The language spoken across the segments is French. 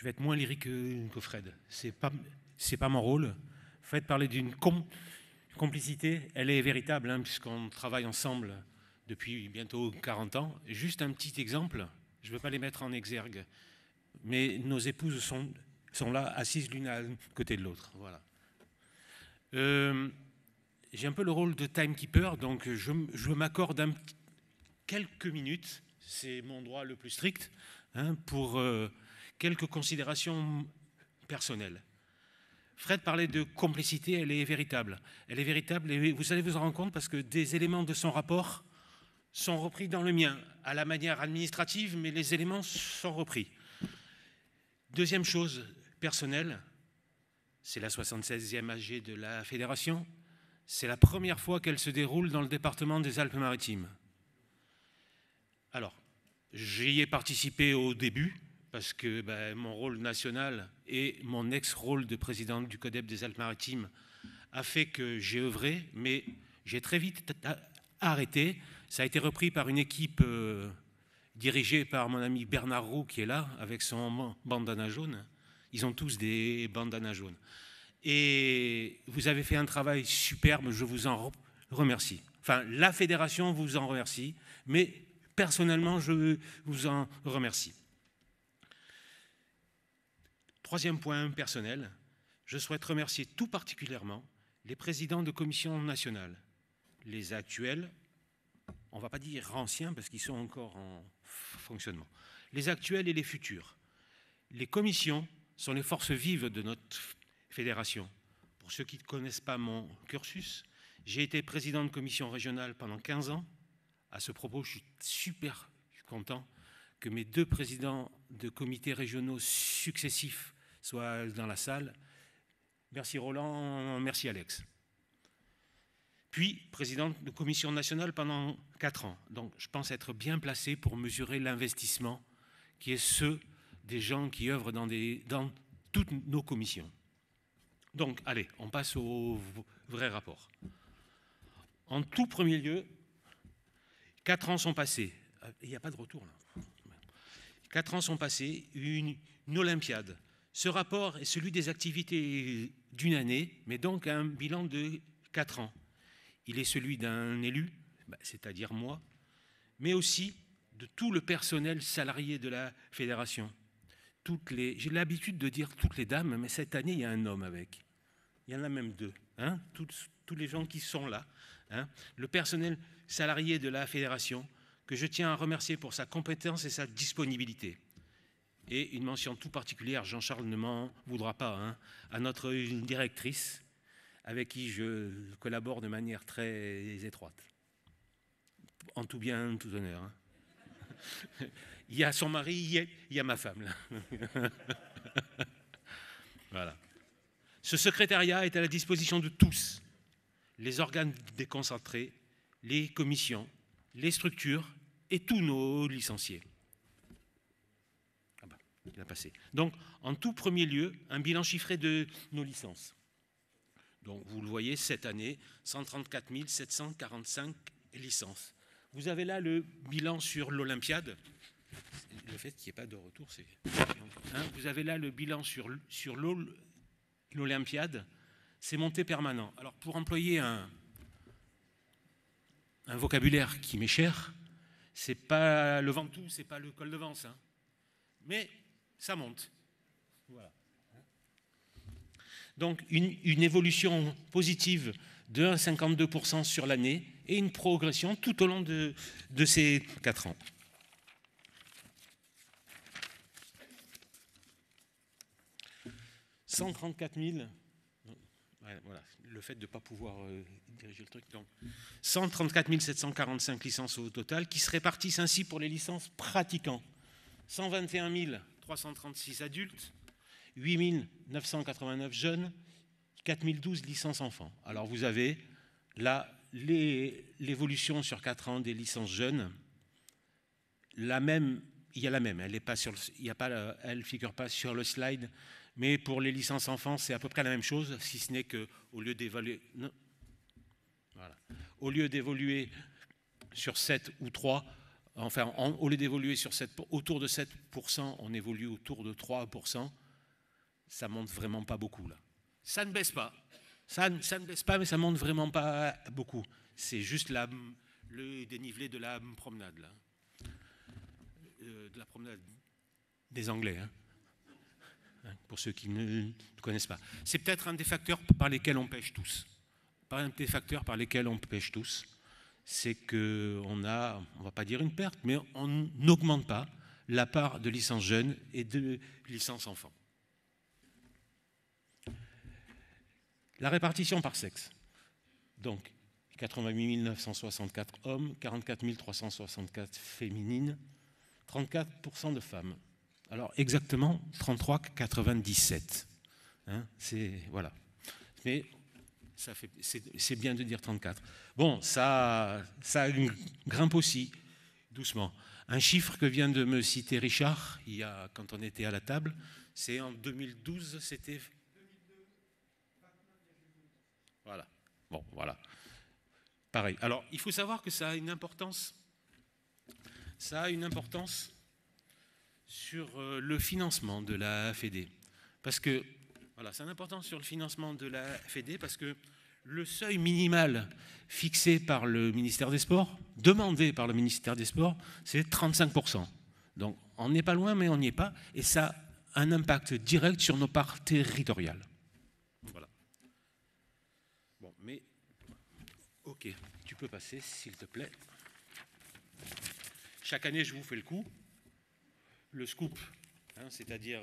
je vais être moins lyrique que Fred. C'est pas mon rôle. Fred parlait d'une complicité, elle est véritable, hein, puisqu'on travaille ensemble depuis bientôt 40 ans. Et juste un petit exemple, je ne veux pas les mettre en exergue, mais nos épouses sont là, assises l'une à côté de l'autre. Voilà. J'ai un peu le rôle de timekeeper, donc je m'accorde quelques minutes, c'est mon droit le plus strict, hein, pour quelques considérations personnelles. Fred parlait de complicité, elle est véritable. Elle est véritable et vous allez vous en rendre compte parce que des éléments de son rapport sont repris dans le mien, à la manière administrative, mais les éléments sont repris. Deuxième chose personnelle, c'est la 76e AG de la Fédération. C'est la première fois qu'elle se déroule dans le département des Alpes-Maritimes. Alors, j'y ai participé au début, parce que mon rôle national et mon ex-rôle de président du CODEP des Alpes-Maritimes a fait que j'ai œuvré, mais j'ai très vite arrêté. Ça a été repris par une équipe dirigée par mon ami Bernard Roux, qui est là, avec son bandana jaune. Ils ont tous des bandanas jaunes. Et vous avez fait un travail superbe, je vous en remercie. Enfin, la fédération vous en remercie, mais personnellement, je vous en remercie. Troisième point personnel, je souhaite remercier tout particulièrement les présidents de commissions nationales, les actuels, on ne va pas dire anciens parce qu'ils sont encore en fonctionnement, les actuels et les futurs. Les commissions sont les forces vives de notre fédération. Pour ceux qui ne connaissent pas mon cursus, j'ai été président de commission régionale pendant 15 ans. À ce propos, je suis super content que mes deux présidents de comités régionaux successifs soient dans la salle. Merci Roland, merci Alex. Puis président de commission nationale pendant 4 ans. Donc je pense être bien placé pour mesurer l'investissement qui est ceux des gens qui œuvrent dans toutes nos commissions. Donc allez, on passe au vrai rapport. En tout premier lieu, 4 ans sont passés. Il n'y a pas de retour là. 4 ans sont passés, une Olympiade. Ce rapport est celui des activités d'une année, mais donc un bilan de 4 ans. Il est celui d'un élu, c'est-à-dire moi, mais aussi de tout le personnel salarié de la fédération. J'ai l'habitude de dire toutes les dames, mais cette année, il y a un homme avec. Il y en a même 2. Hein, tous les gens qui sont là. Hein, le personnel salarié de la fédération, que je tiens à remercier pour sa compétence et sa disponibilité. Et une mention tout particulière, Jean-Charles ne m'en voudra pas, hein, à notre directrice, avec qui je collabore de manière très étroite. En tout bien, en tout honneur. Hein. Il y a son mari, il y a ma femme. Là. Voilà. Ce secrétariat est à la disposition de tous, les organes déconcentrés, les commissions, les structures et tous nos licenciés. Il a passé. Donc, en tout premier lieu, un bilan chiffré de nos licences. Donc, vous le voyez, cette année, 134 745 licences. Vous avez là le bilan sur l'Olympiade. Le fait qu'il n'y ait pas de retour, c'est... Hein, vous avez là le bilan sur l'Olympiade. C'est monté permanent. Alors, pour employer un vocabulaire qui m'est cher, c'est pas le Ventoux, c'est pas le col de Vence, hein. Mais ça monte. Voilà. Donc une évolution positive de 1,52% sur l'année et une progression tout au long de ces 4 ans. « 134 000 », voilà, le fait de ne pas pouvoir diriger le truc. Donc, 134 745 licences au total, qui se répartissent ainsi pour les licences pratiquants. 121 336 adultes, 8 989 jeunes, 4 012 licences enfants. Alors vous avez là l'évolution sur 4 ans des licences jeunes. Il y a la même, elle ne figure pas sur le slide, mais pour les licences enfants, c'est à peu près la même chose, si ce n'est qu'au lieu d'évaluer... Voilà. Au lieu d'évoluer sur 7 ou 3, Enfin, au lieu d'évoluer autour de 7%, on évolue autour de 3%. Ça ne monte vraiment pas beaucoup, là. Ça ne baisse pas. Ça ne baisse pas, mais ça ne monte vraiment pas beaucoup. C'est juste le dénivelé de la promenade, là. De la promenade des Anglais, hein. Pour ceux qui ne connaissent pas. C'est peut-être un des facteurs par lesquels on pêche tous. Un des facteurs par lesquels on pêche tous, c'est qu'on a, on ne va pas dire une perte, mais on n'augmente pas la part de licences jeunes et de licences enfants. La répartition par sexe. Donc, 88 964 hommes, 44 364 féminines, 34% de femmes. Alors, exactement 33,97. Hein, voilà. Mais c'est bien de dire 34. Bon, ça grimpe aussi, doucement. Un chiffre que vient de me citer Richard, quand on était à la table, c'est en 2012, c'était... Voilà. Bon, voilà. Pareil. Alors, il faut savoir que ça a une importance. Ça a une importance sur le financement de la Fédé. Parce que, voilà, c'est une importance sur le financement de la Fédé parce que le seuil minimal fixé par le ministère des Sports, demandé par le ministère des Sports, c'est 35%. Donc, on n'est pas loin, mais on n'y est pas. Et ça a un impact direct sur nos parts territoriales. Voilà. Bon, mais, ok, tu peux passer, s'il te plaît. Chaque année, je vous fais le coup. Le scoop, hein, c'est-à-dire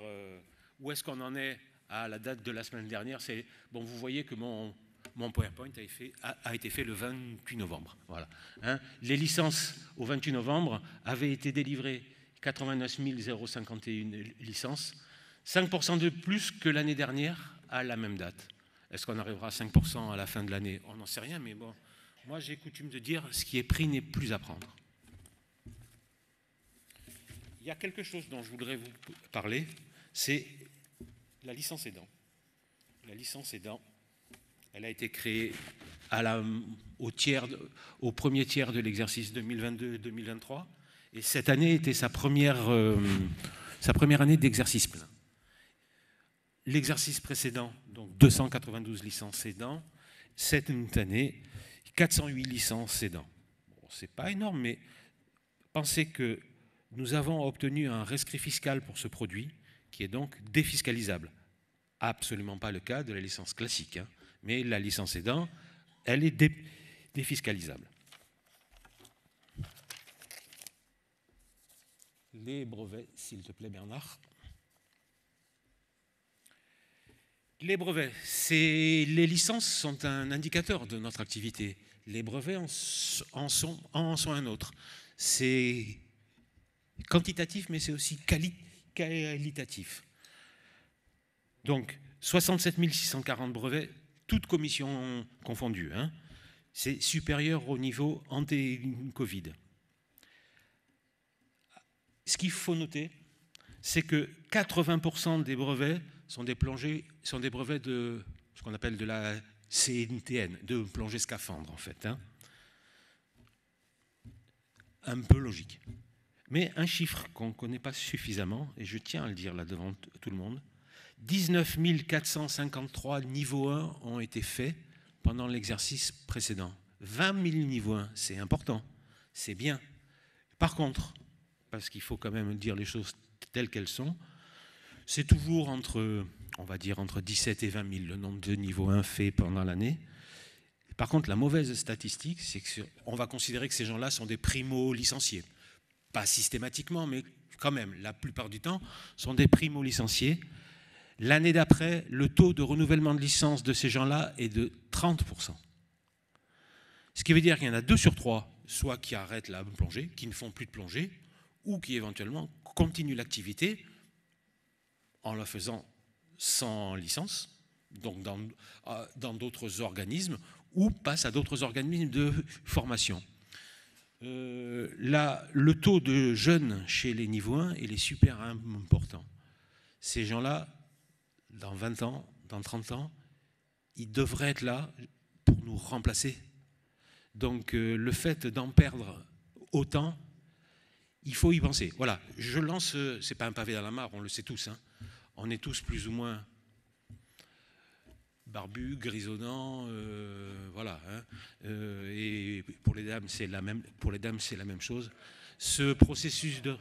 où est-ce qu'on en est à la date de la semaine dernière, c'est, bon, vous voyez que mon PowerPoint a été fait le 28 novembre. Voilà. Hein. Les licences au 28 novembre avaient été délivrées 89 051 licences, 5% de plus que l'année dernière à la même date. Est-ce qu'on arrivera à 5% à la fin de l'année? On n'en sait rien, mais bon, moi j'ai coutume de dire ce qui est pris n'est plus à prendre. Il y a quelque chose dont je voudrais vous parler, c'est la licence aidant. La licence aidant, elle a été créée au premier tiers de l'exercice 2022-2023, et cette année était sa première année d'exercice plein. L'exercice précédent, donc 292 licences aidants, cette année, 408 licences aidants. Bon, c'est pas énorme, mais pensez que nous avons obtenu un rescrit fiscal pour ce produit qui est donc défiscalisable. Absolument pas le cas de la licence classique, hein, mais la licence aidant, elle est défiscalisable. Les brevets, s'il te plaît, Bernard. Les brevets, les licences sont un indicateur de notre activité. Les brevets en sont un autre. C'est quantitatif, mais c'est aussi qualitatif. Donc, 67 640 brevets, toutes commissions confondues. Hein. C'est supérieur au niveau anté-Covid. Ce qu'il faut noter, c'est que 80% des brevets sont des brevets de ce qu'on appelle de la CNTN, de plongée scaphandre, en fait. Hein. Un peu logique. Mais un chiffre qu'on ne connaît pas suffisamment, et je tiens à le dire là devant tout le monde, 19 453 niveaux 1 ont été faits pendant l'exercice précédent. 20 000 niveaux 1, c'est important, c'est bien. Par contre, parce qu'il faut quand même dire les choses telles qu'elles sont, c'est toujours on va dire entre 17 et 20 000 le nombre de niveaux 1 faits pendant l'année. Par contre, la mauvaise statistique, c'est qu'on va considérer que ces gens-là sont des primo-licenciés. Pas systématiquement, mais quand même, la plupart du temps, sont des primo-licenciés. L'année d'après, le taux de renouvellement de licence de ces gens-là est de 30%. Ce qui veut dire qu'il y en a 2 sur 3, soit qui arrêtent la plongée, qui ne font plus de plongée, ou qui éventuellement continuent l'activité en la faisant sans licence, donc dans d'autres organismes, ou passent à d'autres organismes de formation. Le taux de jeunes chez les niveaux 1, il est super important. Ces gens-là, dans 20 ans, dans 30 ans, ils devraient être là pour nous remplacer. Donc le fait d'en perdre autant, il faut y penser. Voilà, je lance, c'est pas un pavé dans la mare, on le sait tous, hein. On est tous plus ou moins barbus, grisonnants, voilà. Hein. Et pour les dames, c'est la même chose. Ce processus de...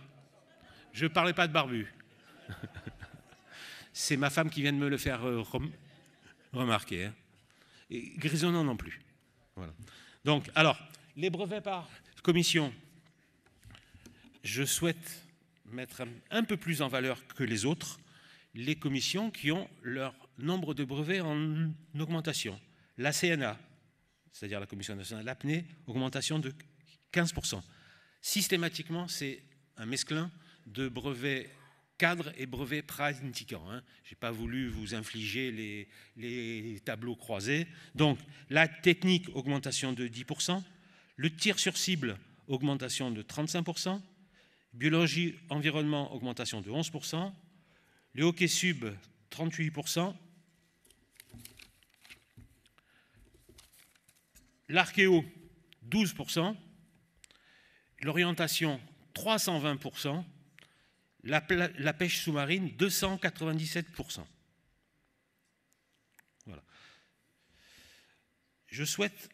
Je ne parlais pas de barbu. C'est ma femme qui vient de me le faire remarquer. Hein. Et grisonnant non plus. Voilà. Donc, alors, les brevets par commission, je souhaite mettre un peu plus en valeur que les autres les commissions qui ont leur nombre de brevets en augmentation. La CNA, c'est-à-dire la Commission nationale de l'apnée, augmentation de 15%. Systématiquement, c'est un mesclin de brevets cadres et brevets pratiquants. Hein. Je n'ai pas voulu vous infliger les tableaux croisés. Donc, la technique, augmentation de 10%. Le tir sur cible, augmentation de 35%. Biologie, environnement, augmentation de 11%. Le hockey sub, 38%. L'archéo, 12%. L'orientation, 320%. La pêche sous-marine, 297%. Voilà. Je souhaite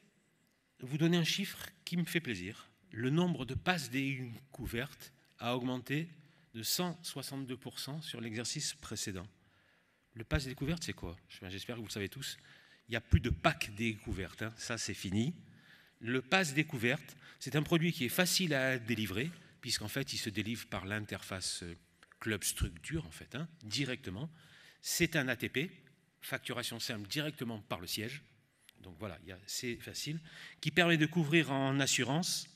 vous donner un chiffre qui me fait plaisir. Le nombre de passes découvertes a augmenté de 162% sur l'exercice précédent. Le pass découverte, c'est quoi? J'espère que vous le savez tous. Il n'y a plus de pack découverte, hein. Ça c'est fini. Le pass découverte, c'est un produit qui est facile à délivrer, puisqu'en fait il se délivre par l'interface club structure, en fait, hein, directement. C'est un ATP, facturation simple directement par le siège. Donc voilà, c'est facile, qui permet de couvrir en assurance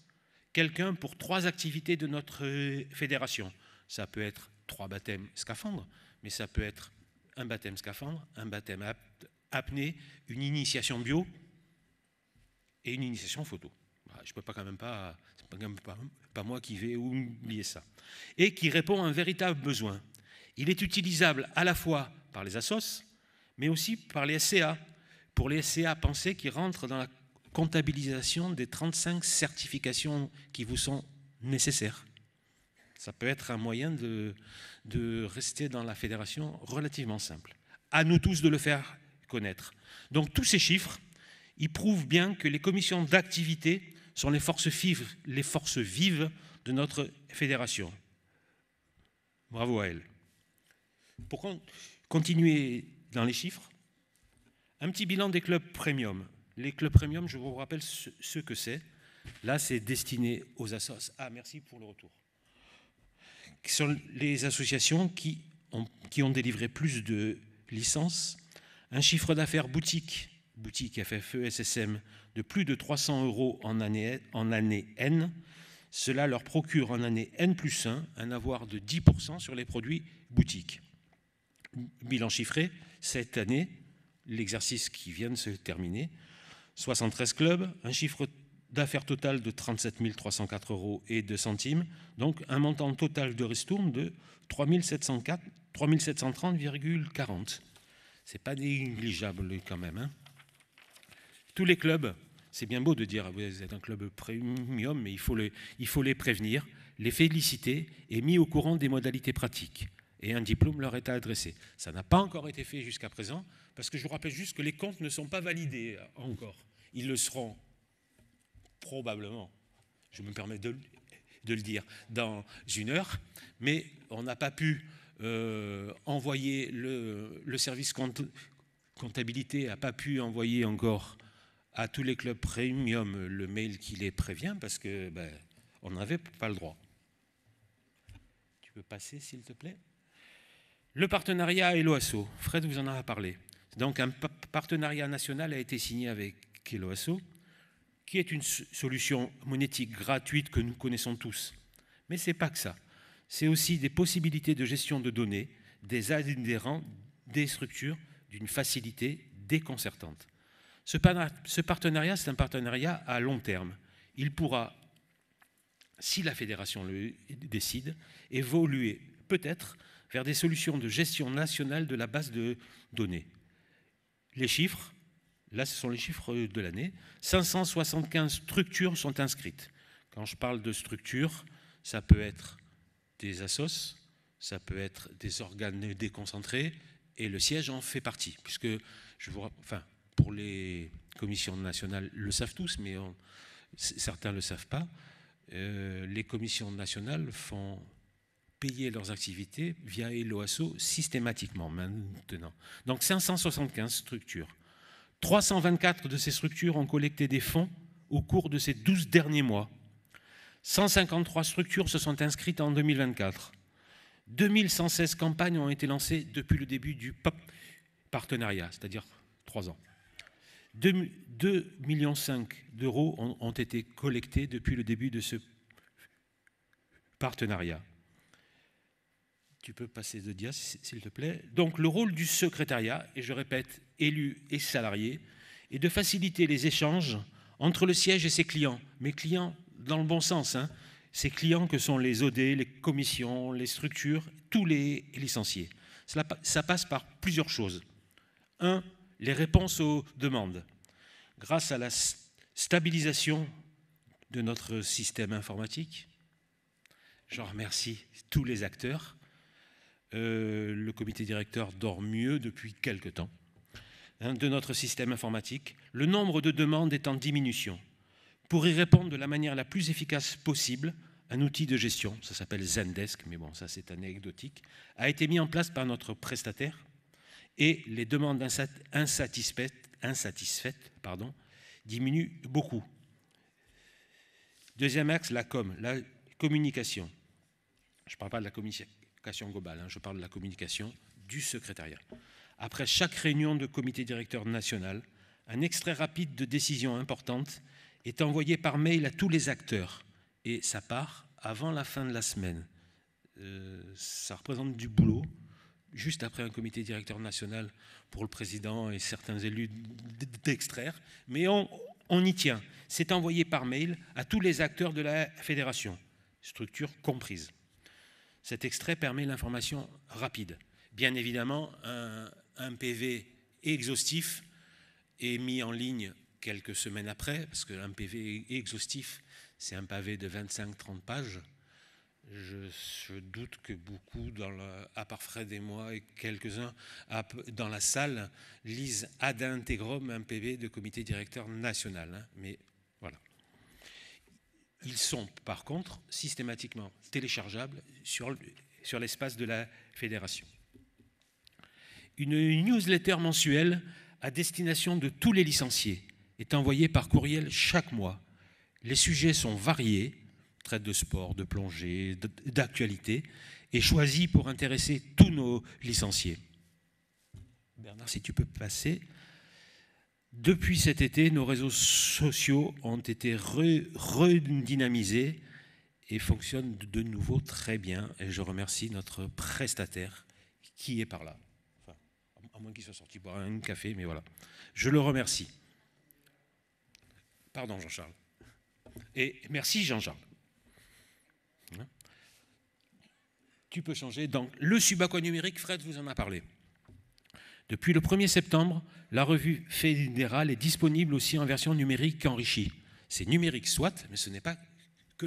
quelqu'un pour 3 activités de notre fédération. Ça peut être 3 baptêmes scaphandres, mais ça peut être un baptême scaphandre, un baptême apnée, une initiation bio et une initiation photo. Je ne peux quand même pas, c'est quand même pas moi qui vais oublier ça. Et qui répond à un véritable besoin. Il est utilisable à la fois par les assos, mais aussi par les SCA. Pour les SCA, pensez qui rentrent dans la comptabilisation des 35 certifications qui vous sont nécessaires. Ça peut être un moyen de rester dans la fédération relativement simple. À nous tous de le faire connaître. Donc tous ces chiffres, ils prouvent bien que les commissions d'activité sont les forces vives de notre fédération. Bravo à elles. Pour continuer dans les chiffres, un petit bilan des clubs premium. Les clubs premium, je vous rappelle ce que c'est. Là, c'est destiné aux assos. Ah, merci pour le retour. Ce sont les associations qui ont délivré plus de licences, un chiffre d'affaires boutique FFE, SSM, de plus de 300 € en année N. Cela leur procure en année N+1 un avoir de 10% sur les produits boutiques. Bilan chiffré, cette année, l'exercice qui vient de se terminer, 73 clubs, un chiffre d'affaires total de 37 304 € et 2 centimes, donc un montant total de ristourne de 3 730,40. C'est pas négligeable quand même. Hein. Tous les clubs, c'est bien beau de dire vous êtes un club premium, mais il faut les prévenir, les féliciter et mis au courant des modalités pratiques. Et un diplôme leur est adressé. Ça n'a pas encore été fait jusqu'à présent, parce que je vous rappelle juste que les comptes ne sont pas validés encore. Ils le seront probablement, je me permets de le dire, dans une heure, mais on n'a pas pu envoyer, le service comptabilité n'a pas pu envoyer encore à tous les clubs premium le mail qui les prévient, parce que on n'avait pas le droit. Tu peux passer, s'il te plaît? Le partenariat Eloasso, Fred vous en a parlé. Donc un partenariat national a été signé avec Eloasso, qui est une solution monétique gratuite que nous connaissons tous. Mais ce n'est pas que ça. C'est aussi des possibilités de gestion de données, des adhérents, des structures, d'une facilité déconcertante. Ce partenariat, c'est un partenariat à long terme. Il pourra, si la fédération le décide, évoluer peut-être vers des solutions de gestion nationale de la base de données. Les chiffres, là ce sont les chiffres de l'année, 575 structures sont inscrites. Quand je parle de structures, ça peut être des assos, ça peut être des organes déconcentrés, et le siège en fait partie, puisque, pour les commissions nationales le savent tous, mais certains ne le savent pas, les commissions nationales font payer leurs activités via l'OASO systématiquement maintenant. Donc 575 structures. 324 de ces structures ont collecté des fonds au cours de ces 12 derniers mois. 153 structures se sont inscrites en 2024. 2116 campagnes ont été lancées depuis le début du partenariat, c'est-à-dire 3 ans. 2,5 millions d'euros ont été collectés depuis le début de ce partenariat. Tu peux passer de dia, s'il te plaît. Donc, le rôle du secrétariat, et je répète, élus et salariés, est de faciliter les échanges entre le siège et ses clients. Mais clients dans le bon sens, hein. Ces clients que sont les OD, les commissions, les structures, tous les licenciés. Ça passe par plusieurs choses. 1, les réponses aux demandes. Grâce à la stabilisation de notre système informatique, j'en remercie tous les acteurs. Le comité directeur dort mieux depuis quelque temps, hein, de notre système informatique. Le nombre de demandes est en diminution. Pour y répondre de la manière la plus efficace possible, un outil de gestion, ça s'appelle Zendesk, mais bon, ça c'est anecdotique, a été mis en place par notre prestataire et les demandes insatisfaites diminuent beaucoup. Deuxième axe, la communication. Je ne parle pas de la communication globale, hein, je parle de la communication du secrétariat. Après chaque réunion de comité directeur national, un extrait rapide de décision importante est envoyé par mail à tous les acteurs et ça part avant la fin de la semaine. Ça représente du boulot, juste après un comité directeur national pour le président et certains élus d'extraire, mais on y tient. C'est envoyé par mail à tous les acteurs de la fédération, structure comprise. Cet extrait permet l'information rapide. Bien évidemment, un PV exhaustif est mis en ligne quelques semaines après, parce qu'un PV exhaustif, c'est un pavé de 25-30 pages. Je doute que beaucoup, à part Fred et moi et quelques-uns dans la salle, lisent ad intégrum un PV de comité directeur national. Hein, mais voilà. Ils sont, par contre, systématiquement téléchargeables sur l'espace de la fédération. Une newsletter mensuelle à destination de tous les licenciés est envoyée par courriel chaque mois. Les sujets sont variés, traite de sport, de plongée, d'actualité, et choisis pour intéresser tous nos licenciés. Bernard, si tu peux passer. Depuis cet été, nos réseaux sociaux ont été redynamisés et fonctionnent de nouveau très bien. Et je remercie notre prestataire qui est par là. Enfin, à moins qu'il soit sorti boire un café, mais voilà. Je le remercie. Pardon, Jean-Charles. Et merci, Jean-Charles. Tu peux changer. Donc, le subaqua numérique, Fred vous en a parlé. Depuis le 1er septembre, la revue fédérale est disponible aussi en version numérique enrichie. C'est numérique soit, mais ce n'est pas que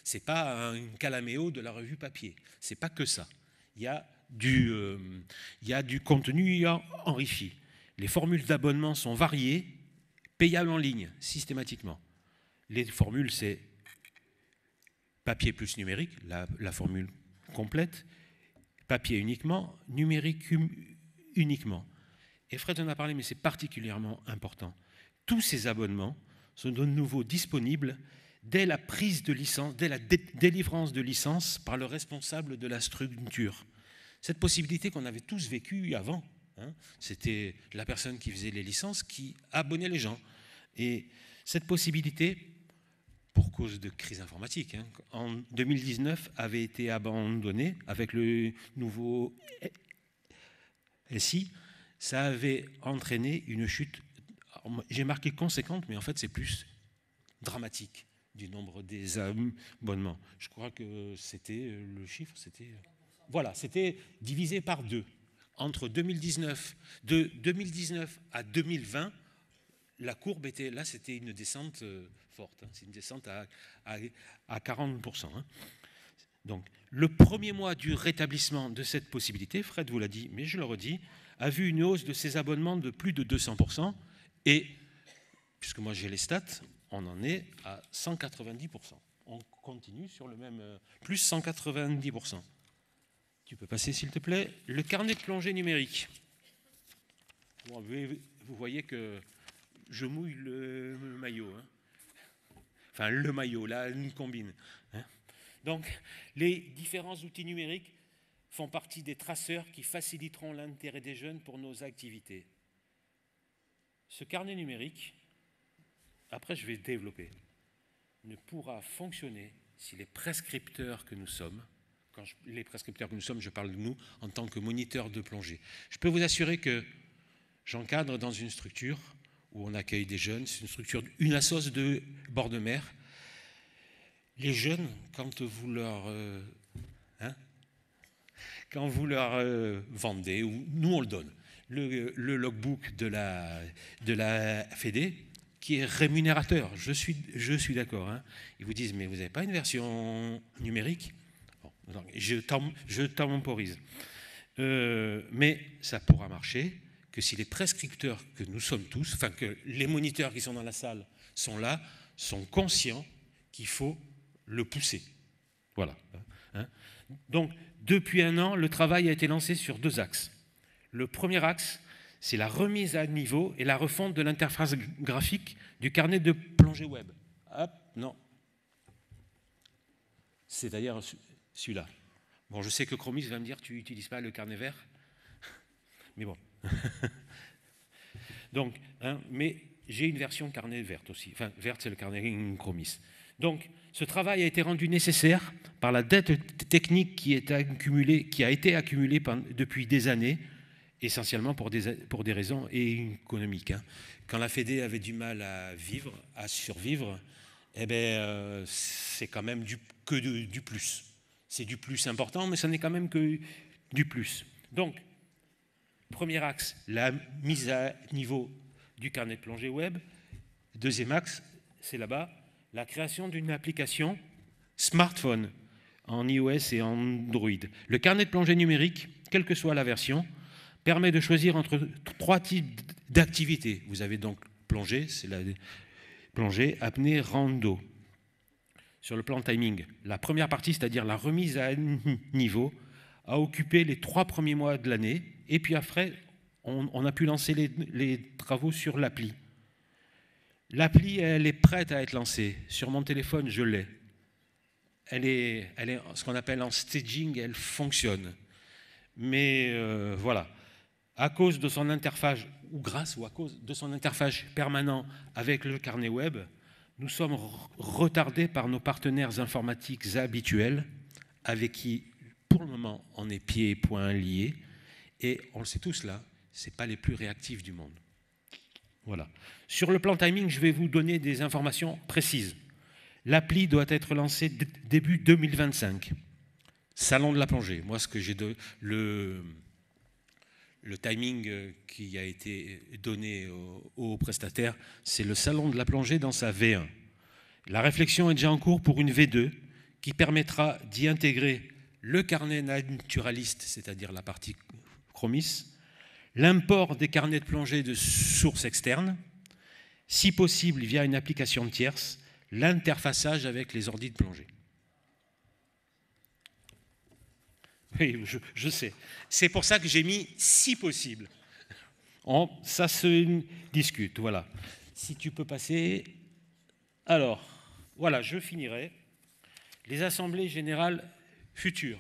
c'est pas un calaméo de la revue papier. C'est pas que ça. Il y a du contenu enrichi. Les formules d'abonnement sont variées, payables en ligne systématiquement. Les formules, c'est papier plus numérique, la formule complète, papier uniquement, numérique uniquement. Et Fred en a parlé, mais c'est particulièrement important. Tous ces abonnements sont de nouveau disponibles dès la prise de licence, dès la délivrance de licence par le responsable de la structure. Cette possibilité qu'on avait tous vécue avant, hein, c'était la personne qui faisait les licences qui abonnait les gens. Et cette possibilité, pour cause de crise informatique, hein, en 2019 avait été abandonnée avec le nouveau SI. Ça avait entraîné une chute, j'ai marqué conséquente, mais en fait c'est plus dramatique du nombre des abonnements. Je crois que c'était le chiffre, c'était voilà, c'était divisé par 2. Entre 2019, de 2019 à 2020, la courbe était là, c'était une descente forte. Hein, c'est une descente à 40%. Hein. Donc, le premier mois du rétablissement de cette possibilité, Fred vous l'a dit, mais je le redis, a vu une hausse de ces abonnements de plus de 200%, et, puisque moi j'ai les stats, on en est à 190%. On continue sur le même, plus 190%. Tu peux passer, s'il te plaît, le carnet de plongée numérique. Bon, vous voyez que je mouille le maillot. Hein. Enfin, le maillot, là, une combine. Hein. Donc, les différents outils numériques font partie des traceurs qui faciliteront l'intérêt des jeunes pour nos activités. Ce carnet numérique, après je vais développer, ne pourra fonctionner si les prescripteurs que nous sommes, les prescripteurs que nous sommes, je parle de nous en tant que moniteurs de plongée. Je peux vous assurer que j'encadre dans une structure où on accueille des jeunes, c'est une structure, une assoce de bord de mer. Les jeunes, quand vous leur vendez, ou nous on le donne, le logbook de la Fédé, qui est rémunérateur, je suis d'accord. Hein. Ils vous disent, mais vous n'avez pas une version numérique? Bon, je temporise. Mais ça pourra marcher que si les prescripteurs que nous sommes tous, enfin que les moniteurs qui sont dans la salle sont là, sont conscients qu'il faut le pousser. Voilà. Hein. Donc, depuis un an, le travail a été lancé sur 2 axes. Le premier axe, c'est la remise à niveau et la refonte de l'interface graphique du carnet de plongée web. Hop, non. C'est d'ailleurs celui-là. Bon, je sais que Chromis va me dire, tu n'utilises pas le carnet vert. Mais bon. Donc, mais j'ai une version carnet verte aussi. Enfin, verte, c'est le carnet Chromis. Donc, ce travail a été rendu nécessaire par la dette technique qui a été accumulée depuis des années, essentiellement pour des raisons économiques. Hein. Quand la Fédé avait du mal à survivre, eh ben, c'est quand même que du plus. C'est du plus important, mais ce n'est quand même que du plus. Donc, premier axe, la mise à niveau du carnet de plongée web. Deuxième axe, c'est là-bas, la création d'une application smartphone en iOS et Android. Le carnet de plongée numérique, quelle que soit la version, permet de choisir entre 3 types d'activités. Vous avez donc plongée, c'est la plongée, apnée, rando. Sur le plan timing, la première partie, c'est-à-dire la remise à niveau, a occupé les 3 premiers mois de l'année, et puis après, on a pu lancer les travaux sur l'appli. L'appli, elle est prête à être lancée. Sur mon téléphone, je l'ai. Elle est ce qu'on appelle en staging, elle fonctionne. Mais voilà, à cause de son interface, ou grâce ou à cause de son interface permanent avec le carnet web, nous sommes retardés par nos partenaires informatiques habituels, avec qui, pour le moment, on est pieds et poings liés, et on le sait tous là, ce n'est pas les plus réactifs du monde. Voilà. Sur le plan timing, je vais vous donner des informations précises. L'appli doit être lancée début 2025. Salon de la plongée. Moi, ce que j'ai le timing qui a été donné aux prestataires, c'est le salon de la plongée dans sa V1. La réflexion est déjà en cours pour une V2 qui permettra d'y intégrer le carnet naturaliste, c'est-à-dire la partie Chromis, l'import des carnets de plongée de sources externes, si possible via une application tierce, l'interfaçage avec les ordi de plongée. Oui, je sais. C'est pour ça que j'ai mis « si possible ». Ça se discute, voilà. Si tu peux passer. Alors, voilà, je finirai. Les assemblées générales futures.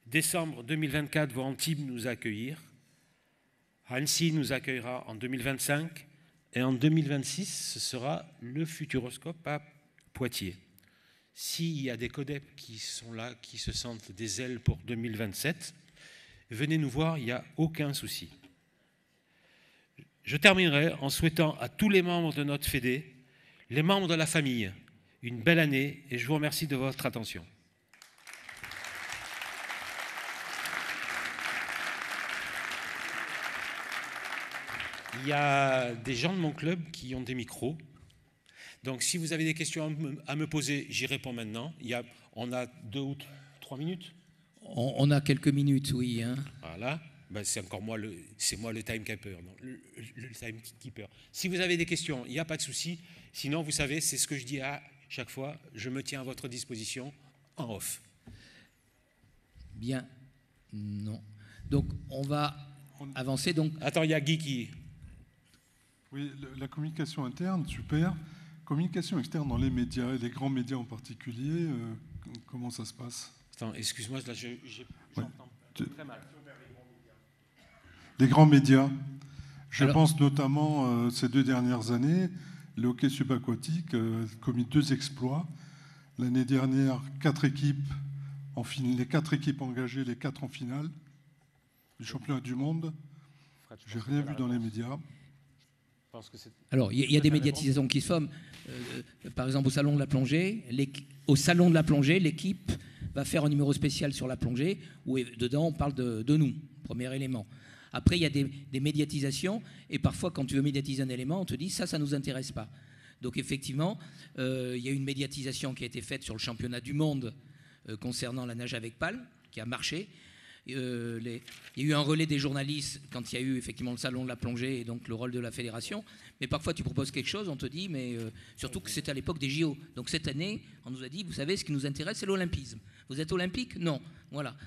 Décembre 2024 vont Antibes nous accueillir. Annecy nous accueillera en 2025. Et en 2026, ce sera le Futuroscope à Poitiers. S'il y a des codeps qui sont là, qui se sentent des ailes pour 2027, venez nous voir, il n'y a aucun souci. Je terminerai en souhaitant à tous les membres de notre Fédé, les membres de la famille, une belle année et je vous remercie de votre attention. Il y a des gens de mon club qui ont des micros. Donc, si vous avez des questions à me poser, j'y réponds maintenant. On a 2 ou 3 minutes. On a quelques minutes, oui. Hein. Voilà. Ben, c'est encore moi le timekeeper. Le timekeeper. Si vous avez des questions, il n'y a pas de souci. Sinon, vous savez, c'est ce que je dis à chaque fois. Je me tiens à votre disposition en off. Bien. Non. Donc, on va avancer. Donc. Attends, il y a Guy qui... Oui, la communication interne, super. Communication externe dans les médias, et les grands médias en particulier, comment ça se passe? Attends, excuse-moi, là, j'entends très mal. Les grands médias. Je pense notamment, ces 2 dernières années, le hockey subaquatique a commis 2 exploits. L'année dernière, 4 équipes, les 4 équipes engagées, les 4 en finale du championnat du monde. J'ai rien vu dans les médias. Alors, il y a des médiatisations qui se font. Par exemple, au Salon de la Plongée, l'équipe va faire un numéro spécial sur la plongée où dedans on parle de nous, premier élément. Après, il y a des médiatisations et parfois, quand tu veux médiatiser un élément, on te dit ça ne nous intéresse pas. Donc, effectivement, il y a une médiatisation qui a été faite sur le championnat du monde concernant la nage avec pale, qui a marché. Il y a eu un relais des journalistes quand il y a eu effectivement le salon de la plongée et donc le rôle de la fédération. Mais parfois, tu proposes quelque chose, on te dit, mais surtout que c'était à l'époque des JO. Donc cette année, on nous a dit, vous savez, ce qui nous intéresse, c'est l'olympisme. Vous êtes olympique? Non. Voilà.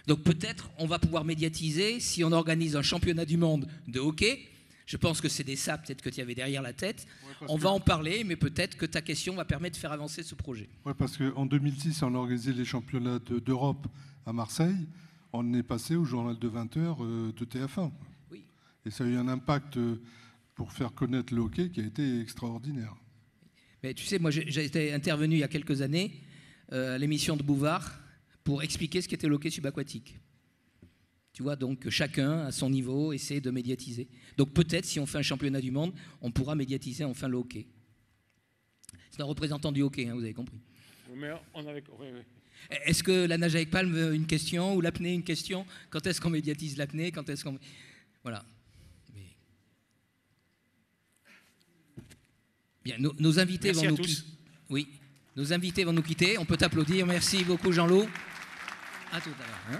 Donc peut-être, on va pouvoir médiatiser si on organise un championnat du monde de hockey. Je pense que c'est ça, peut-être que tu y avais derrière la tête. On va en parler, mais peut-être que ta question va permettre de faire avancer ce projet. Oui, parce qu'en 2006, on a organisé les championnats d'Europe à Marseille. On est passé au journal de 20h de TF1. Oui. Et ça a eu un impact pour faire connaître le hockey qui a été extraordinaire. Mais tu sais, moi j'ai été intervenu il y a quelques années à l'émission de Bouvard pour expliquer ce qu'était le hockey subaquatique. Tu vois, donc chacun à son niveau essaie de médiatiser. Donc peut-être si on fait un championnat du monde, on pourra médiatiser enfin le hockey. C'est un représentant du hockey, hein, vous avez compris. Mais on avait... Oui. Est-ce que la nage avec palme une question ou l'apnée une question? Quand est-ce qu'on médiatise l'apnée? Quand est-ce qu'on... Voilà. Mais... Bien, nos invités vont nous quitter. Oui, nos invités vont nous quitter. On peut t'applaudir. Merci beaucoup, Jean-Loup. À tout à l'heure. Hein.